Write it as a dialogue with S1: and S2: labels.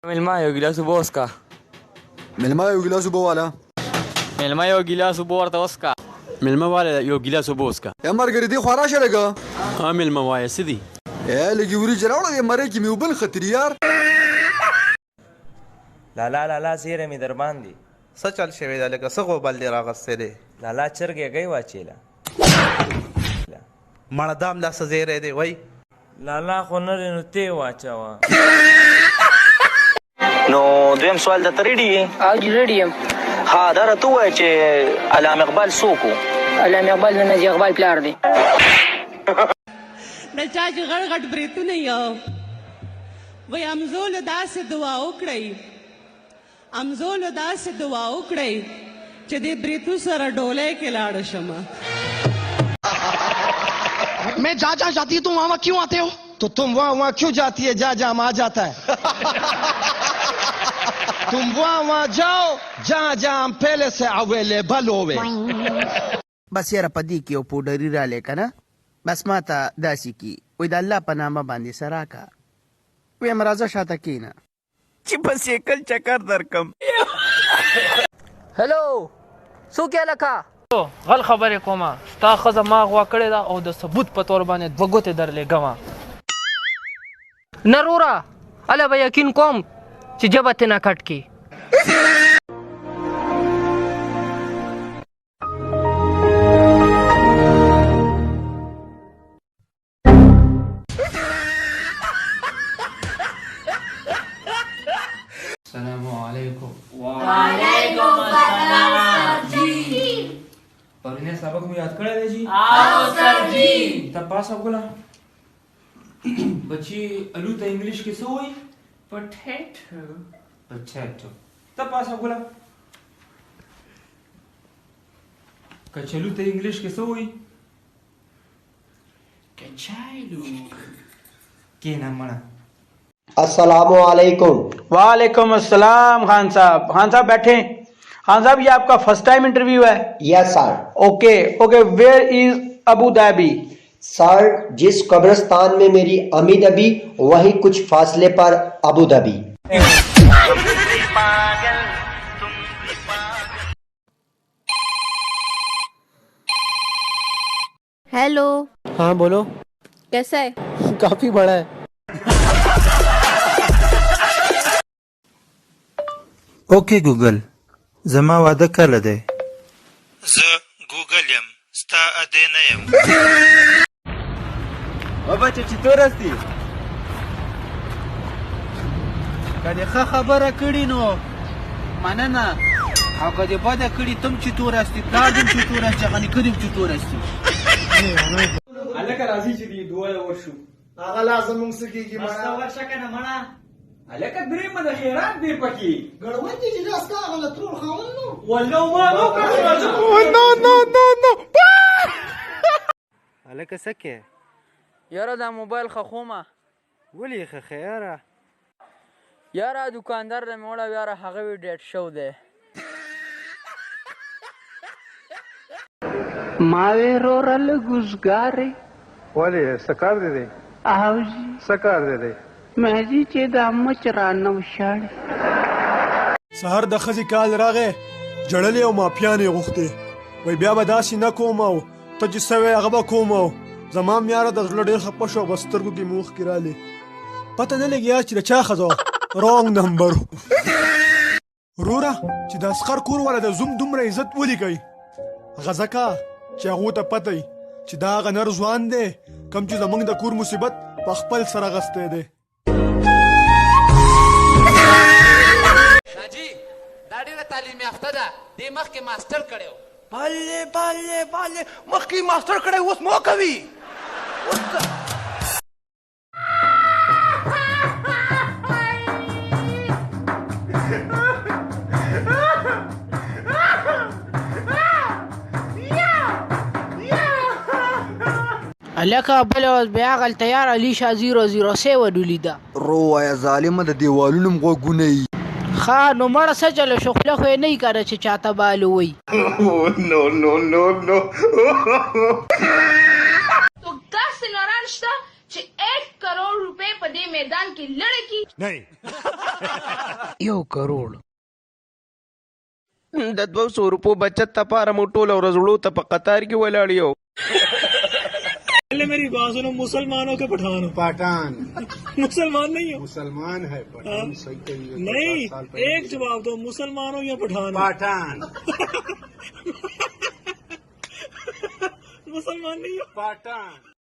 S1: ملما یو ګیلاس اوبه وڅښه.
S2: ملما یو ګیلاس اوبه والا.
S1: ملما یو ګیلاس اوبه ورته وڅښه.
S3: ملما والا یو ګیلاس اوبه وڅښه.
S2: مرګري دې خوا راشه لږه.
S3: ها ملما وایه څه دي؟
S2: لږې وریجې راوړه دې مرۍ کې مې اوبه نښتري یار.
S4: لالا زیره مې در باندې
S5: څه چل شوی ده لکه څه غوبل دې راغستی دی؟
S4: لالا چرګې گی واچېله
S5: مړه دام لا څه زیری دی وای
S4: لالا خو نرې نو تی واچوه.
S6: نو دویم سوال درته ریډي یې؟
S7: جی ریډي یم.
S6: ها دا راته ووایه چې علامه اقبال څوک و؟
S7: علامه اقبال د نجیب اقبال پلار دی.
S8: د چا چې غټ غټ بریتونه یو وایي امزولو داسې دعا وکړئ چې دې بریتو سره ډولۍ کې لاړه شمه.
S9: मैं जहाँ जहाँ जाती है तुम वहाँ क्यों आते हो? तो तुम वहाँ क्यों जाती है जहाँ जहाँ आ जाता है? तुम वहाँ जाओ जहाँ जहाँ हम पहले से अवेलेबल होवे.
S10: बस यार पदी की पाउडरी را لیکنه بس ما ته داسې کی وې د الله په نامه باندې سراکا وې مرزه شاته کینا چې په سیکل چکر درکم.
S7: هلو څوک یې لکه
S11: غل خبرې کومه ستا ښځه ما غوا کړې ده او د ثبوت په طور باندې دوه ګوتې درلېږمه.
S7: نه روره هله به یقین کوم چې جبه تې نه کټ کي.
S11: السلام علیکم.
S12: وعلیکم السلام جی.
S4: پرونه سبق مو یاد کړی دی جی؟
S12: آو سر جی.
S4: ته پاس وګوره بچی الو ته انګلیش کې څه وایي؟ پټیټو. ته پاس وګوره کچالو ته انګلیش کې څه وایي؟
S11: کچالو.
S4: کېنه مړه.
S13: अस्सलाम वालेकुम.
S14: वालेकुम अस्सलाम खान साहब बैठे. खान साहब ये आपका फर्स्ट टाइम इंटरव्यू है?
S13: Yes sir.
S14: Okay where is Abu Dhabi?
S13: Sir जिस कब्रिस्तान में मेरी अम्मी दबी वहीं कुछ फासले पर अबू धाबी.
S15: हेलो.
S14: हाँ बोलो.
S15: कैसा है?
S14: काफी बड़ा है.
S16: اوکې ګوګل زما واده کله دی؟
S17: زه ګوګل یم ستا ادې نه یم.
S2: بچه چې تو راستی که دې ښه خبره کړي نو مننه او که دې بده کړي تم چې تو راستی پلار دې چې تو راستی هغه نیکه دې چې تو راستی.
S18: هلکه راځي چې دې دواړه ورشو.
S9: هغه لازم موږ څه کېږي
S18: مسته ورشه که نه مړه هلکه درېیمه د خیرات دی پکې
S9: ګړوند دي چې دا ستا هغه لترور خاوند نو
S18: والله ما نو
S16: هلکه څه کې؟
S11: یاره دا موبایل خخومه.
S16: ولې یې خښې یاره؟
S11: یاره دوکاندار د مې وړه یاره هغه وی ډیټ شو دی.
S14: ما وی روره لږ اوزګارې.
S16: ولې څه کار دی؟
S14: او جي
S16: څه کار دی؟
S14: مهدي چې دا مچ رانه وشاړې.
S19: سهار د ښځې کال راغی جړلې او ماپیانې غوښتې وایي بیا به داسې نه کوم او ته چې څه وایې هغه به کوم او زما میاره د زړه ډېر خفه شو او په سترګو کې مې اوښکې رالې. پته نه لګي چې د چا ښځه وه رانګ نمبر. وروره چې د اسقر کور والا د زوم دومره عزت ولې کوي هغه ځکه چې هغو ته پته وي چې دا هغه نر ځوان دی کوم چې زموږ د کور مصیبت په خپل سره غستی دی.
S11: دا ډېره تعلیم یافته ده دې مخکې ماسټر کړی و.
S9: بله مخکې ماسټر کړی اوس مو کوي.
S7: هلکه بله ورځ بیا هغلته یار علي شاه 007 ولیده.
S2: رو وایه ظالمه د دیوالونو م غوږونه یي.
S7: ښه نو مړه څه چله شو خوله خو یې نه یي که نه چې چاته بالو وایي.
S12: تو داسې ناران شته چې 1 करोड़ रुपए पदे मैदान की लड़की
S19: नहीं
S10: 1 करोड़ د 200 روپو بچت تپاره مو ټول ورځ وړو ته په قطار کې ولاړ یو
S19: पहले मेरी बात सुनो मुसलमानों के पठान पठान मुसलमान नहीं हो मुसलमान है पठान सही नहीं एक जवाब दो मुसलमान हो या पठान पठान मुसलमान नहीं हो पठान